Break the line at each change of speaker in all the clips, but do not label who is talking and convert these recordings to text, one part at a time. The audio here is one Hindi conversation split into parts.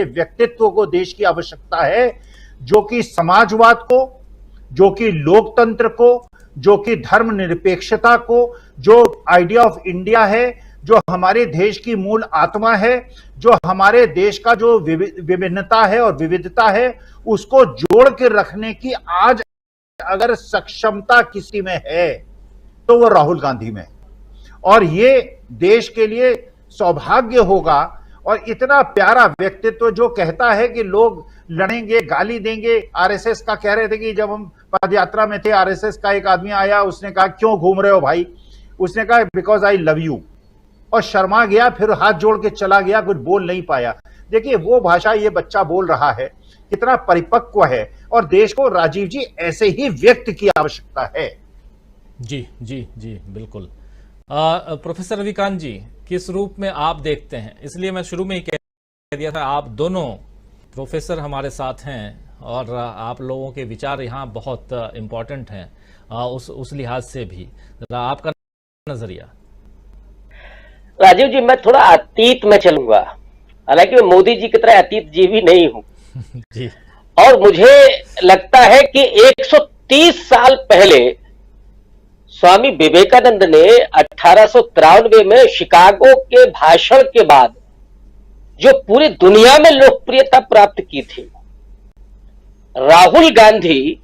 व्यक्तित्व को देश की आवश्यकता है, जो कि समाजवाद को, जो कि लोकतंत्र को, जो कि धर्मनिरपेक्षता को, जो आइडिया ऑफ इंडिया है, जो हमारे देश की मूल आत्मा है, जो हमारे देश का जो विभिन्नता है और विविधता है, उसको जोड़ के रखने की आज अगर सक्षमता किसी में है तो वो राहुल गांधी में। और ये देश के लिए सौभाग्य होगा। और इतना प्यारा व्यक्तित्व जो कहता है कि लोग लड़ेंगे, गाली देंगे। आरएसएस का कह रहे थे कि जब हम पद यात्रा में थे, आरएसएस का एक आदमी आया, उसने कहा क्यों घूम रहे हो भाई? उसने कहा बिकॉज आई लव यू, और शर्मा गया, फिर हाथ जोड़ के चला गया, कुछ बोल नहीं पाया। देखिए वो भाषा ये बच्चा बोल रहा है कितना परिपक्व है, और देश को राजीव जी ऐसे ही व्यक्त की आवश्यकता है।
जी जी जी बिल्कुल। प्रोफेसर रविकांत जी, किस रूप में आप देखते हैं? इसलिए मैं शुरू में ही कह दिया था, आप दोनों प्रोफेसर हमारे साथ हैं और आप लोगों के विचार यहाँ बहुत इम्पोर्टेंट हैं उस लिहाज से भी। जरा आपका नजरिया।
राजीव जी, मैं थोड़ा अतीत में चलूंगा, हालांकि मैं मोदी जी की तरह अतीत जीवी नहीं हूं
जी।
और मुझे लगता है कि 130 साल पहले स्वामी विवेकानंद ने 1893 में शिकागो के भाषण के बाद जो पूरी दुनिया में लोकप्रियता प्राप्त की थी, राहुल गांधी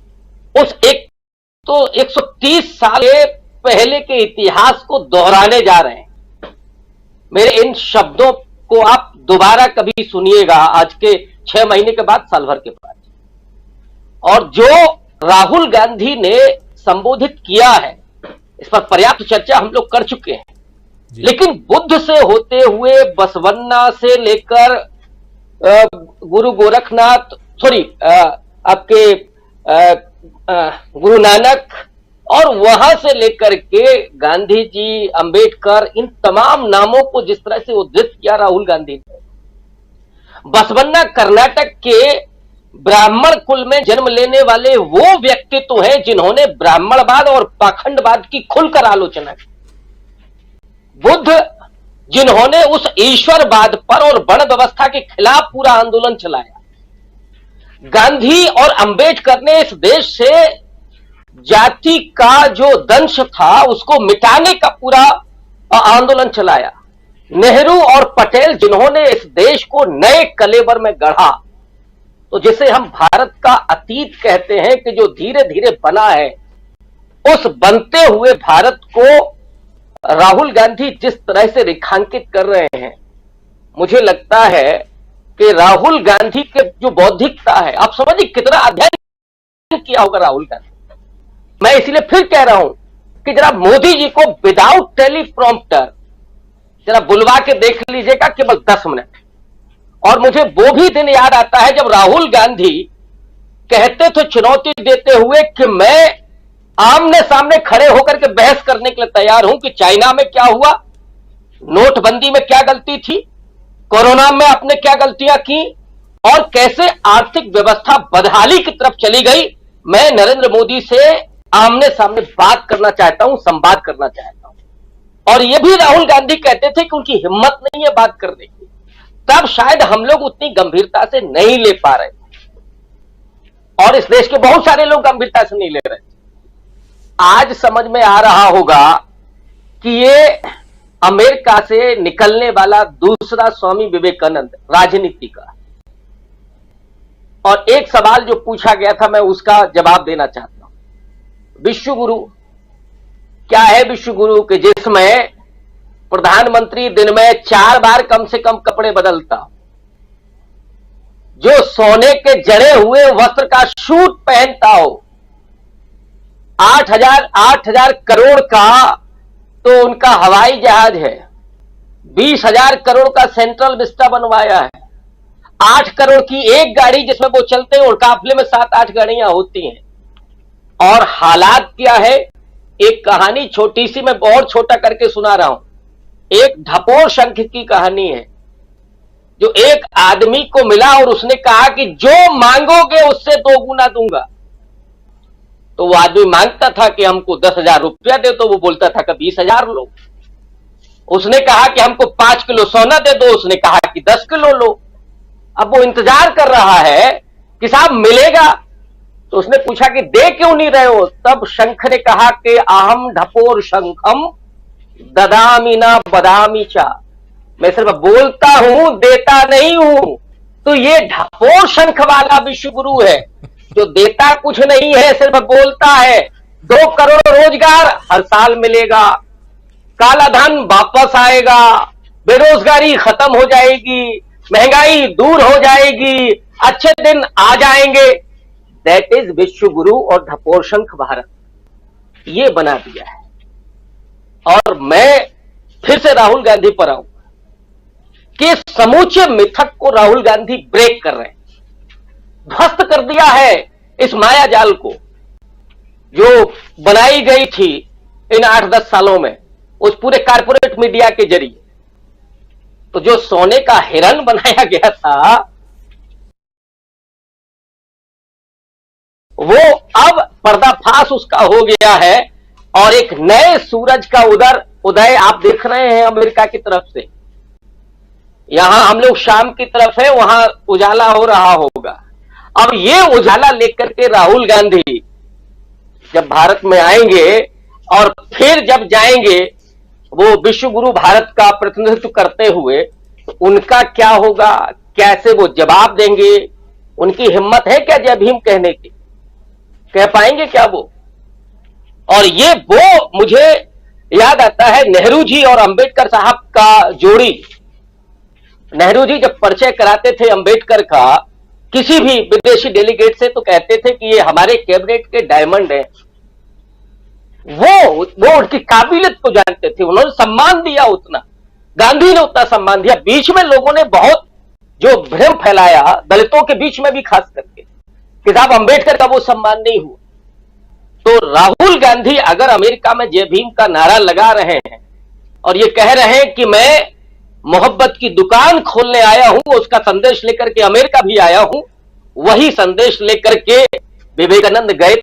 उस 130 साल पहले के इतिहास को दोहराने जा रहे हैं। मेरे इन शब्दों को आप दोबारा कभी सुनिएगा, आज के 6 महीने के बाद, साल भर के बाद। और जो राहुल गांधी ने संबोधित किया है, इस पर पर्याप्त चर्चा हम लोग कर चुके हैं। लेकिन बुद्ध से होते हुए बसवन्ना से लेकर गुरु गोरखनाथ, आपके गुरु नानक, और वहां से लेकर के गांधी जी, अंबेडकर, इन तमाम नामों को जिस तरह से उद्धृत किया राहुल गांधी ने। बसवन्ना कर्नाटक के ब्राह्मण कुल में जन्म लेने वाले वो व्यक्तित्व हैं जिन्होंने ब्राह्मणवाद और पाखंडवाद की खुलकर आलोचना की। बुद्ध, जिन्होंने उस ईश्वरवाद पर और वर्ण व्यवस्था के खिलाफ पूरा आंदोलन चलाया। गांधी और अंबेडकर ने इस देश से जाति का जो दंश था उसको मिटाने का पूरा आंदोलन चलाया। नेहरू और पटेल, जिन्होंने इस देश को नए कलेवर में गढ़ा, तो जिसे हम भारत का अतीत कहते हैं कि जो धीरे धीरे बना है, उस बनते हुए भारत को राहुल गांधी जिस तरह से रेखांकित कर रहे हैं, मुझे लगता है कि राहुल गांधी के जो बौद्धिकता है, आप समझिए कितना अध्ययन किया होगा राहुल गांधी। मैं इसलिए फिर कह रहा हूं कि जरा मोदी जी को विदाउट टेलीप्रॉम्प्टर जरा बुलवा के देख लीजिएगा, केवल 10 मिनट। और मुझे वो भी दिन याद आता है जब राहुल गांधी कहते थे, चुनौती देते हुए, कि मैं आमने सामने खड़े होकर के बहस करने के लिए तैयार हूं कि चाइना में क्या हुआ, नोटबंदी में क्या गलती थी, कोरोना में आपने क्या गलतियां की, और कैसे आर्थिक व्यवस्था बदहाली की तरफ चली गई। मैं नरेंद्र मोदी से आमने सामने बात करना चाहता हूं, संवाद करना चाहता हूं। और यह भी राहुल गांधी कहते थे कि उनकी हिम्मत नहीं है बात करने की। तब शायद हम लोग उतनी गंभीरता से नहीं ले पा रहे थे, और इस देश के बहुत सारे लोग गंभीरता से नहीं ले रहे थे। आज समझ में आ रहा होगा कि ये अमेरिका से निकलने वाला दूसरा स्वामी विवेकानंद राजनीति का। और एक सवाल जो पूछा गया था, मैं उसका जवाब देना चाहता हूं। विश्व गुरु क्या है? विश्व गुरु के जिसमें प्रधानमंत्री दिन में 4 बार कम से कम कपड़े बदलता, जो सोने के जड़े हुए वस्त्र का सूट पहनता हो, 8,000 करोड़ का तो उनका हवाई जहाज है, 20,000 करोड़ का सेंट्रल विस्टा बनवाया है, 8 करोड़ की एक गाड़ी जिसमें वो चलते हैं और काफिले में 7-8 गाड़ियां होती हैं। और हालात क्या है? एक कहानी छोटी सी मैं और छोटा करके सुना रहा हूं। एक ढपोर शंख की कहानी है, जो एक आदमी को मिला और उसने कहा कि जो मांगोगे उससे 2 गुना दूंगा। तो वो आदमी मांगता था कि हमको 10,000 रुपया दे, तो वो बोलता था कि 20,000 लो। उसने कहा कि हमको 5 किलो सोना दे दो, उसने कहा कि 10 किलो लो। अब वो इंतजार कर रहा है कि साहब मिलेगा। तो उसने पूछा कि दे क्यों नहीं रहे हो? तब शंख ने कहा कि अहम ढपोर शंखम ददामी ना बदामी चा, मैं सिर्फ बोलता हूं, देता नहीं हूं। तो ये ढपोर शंख वाला विश्व गुरु है जो देता कुछ नहीं है, सिर्फ बोलता है। 2 करोड़ रोजगार हर साल मिलेगा, काला धन वापस आएगा, बेरोजगारी खत्म हो जाएगी, महंगाई दूर हो जाएगी, अच्छे दिन आ जाएंगे। दैट इज विश्व गुरु और ढपोर शंख भारत, ये बना दिया है। और मैं फिर से राहुल गांधी पर आऊं कि समूचे मिथक को राहुल गांधी ब्रेक कर रहे हैं, ध्वस्त कर दिया है इस माया जाल को जो बनाई गई थी इन 8-10 सालों में उस पूरे कारपोरेट मीडिया के जरिए। तो जो सोने का हिरन बनाया गया था वो अब पर्दाफाश उसका हो गया है और एक नए सूरज का उदय आप देख रहे हैं अमेरिका की तरफ से। यहां हम लोग शाम की तरफ है, वहां उजाला हो रहा होगा। अब ये उजाला लेकर के राहुल गांधी जब भारत में आएंगे और फिर जब जाएंगे वो विश्व गुरु भारत का प्रतिनिधित्व करते हुए, तो उनका क्या होगा, कैसे वो जवाब देंगे? उनकी हिम्मत है क्या जय भीम कहने की? कह पाएंगे क्या वो? और ये वो मुझे याद आता है नेहरू जी और अंबेडकर साहब का जोड़ी। नेहरू जी जब परिचय कराते थे अंबेडकर का किसी भी विदेशी डेलीगेट से, तो कहते थे कि ये हमारे कैबिनेट के डायमंड हैं। वो उनकी काबिलियत को जानते थे, उन्होंने सम्मान दिया उतना, गांधी ने उतना सम्मान दिया। बीच में लोगों ने बहुत जो भ्रम फैलाया दलितों के बीच में भी खास करके कि साहब अंबेडकर का वो सम्मान नहीं हुआ। तो राहुल गांधी अगर अमेरिका में जय भीम का नारा लगा रहे हैं और ये कह रहे हैं कि मैं मोहब्बत की दुकान खोलने आया हूं, उसका संदेश लेकर के अमेरिका भी आया हूं, वही संदेश लेकर के विवेकानंद गए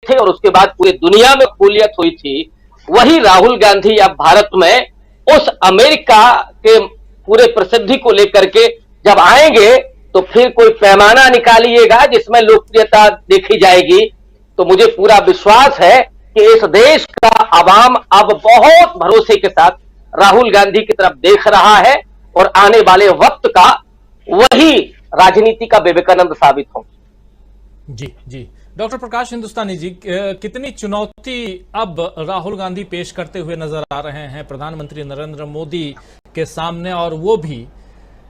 थे और उसके बाद पूरी दुनिया में कबूलियत हुई थी। वही राहुल गांधी अब भारत में उस अमेरिका के पूरे प्रसिद्धि को लेकर के जब आएंगे तो फिर कोई पैमाना निकालिएगा जिसमें लोकप्रियता देखी जाएगी। तो मुझे पूरा विश्वास है कि इस देश का आवाम अब बहुत भरोसे के साथ राहुल गांधी की तरफ देख रहा है और आने वाले वक्त का वही राजनीति का विवेकानंद साबित हो।
जी जी, डॉक्टर प्रकाश हिंदुस्तानी जी, कितनी चुनौती अब राहुल गांधी पेश करते हुए नजर आ रहे हैं प्रधानमंत्री नरेंद्र मोदी के सामने, और वो भी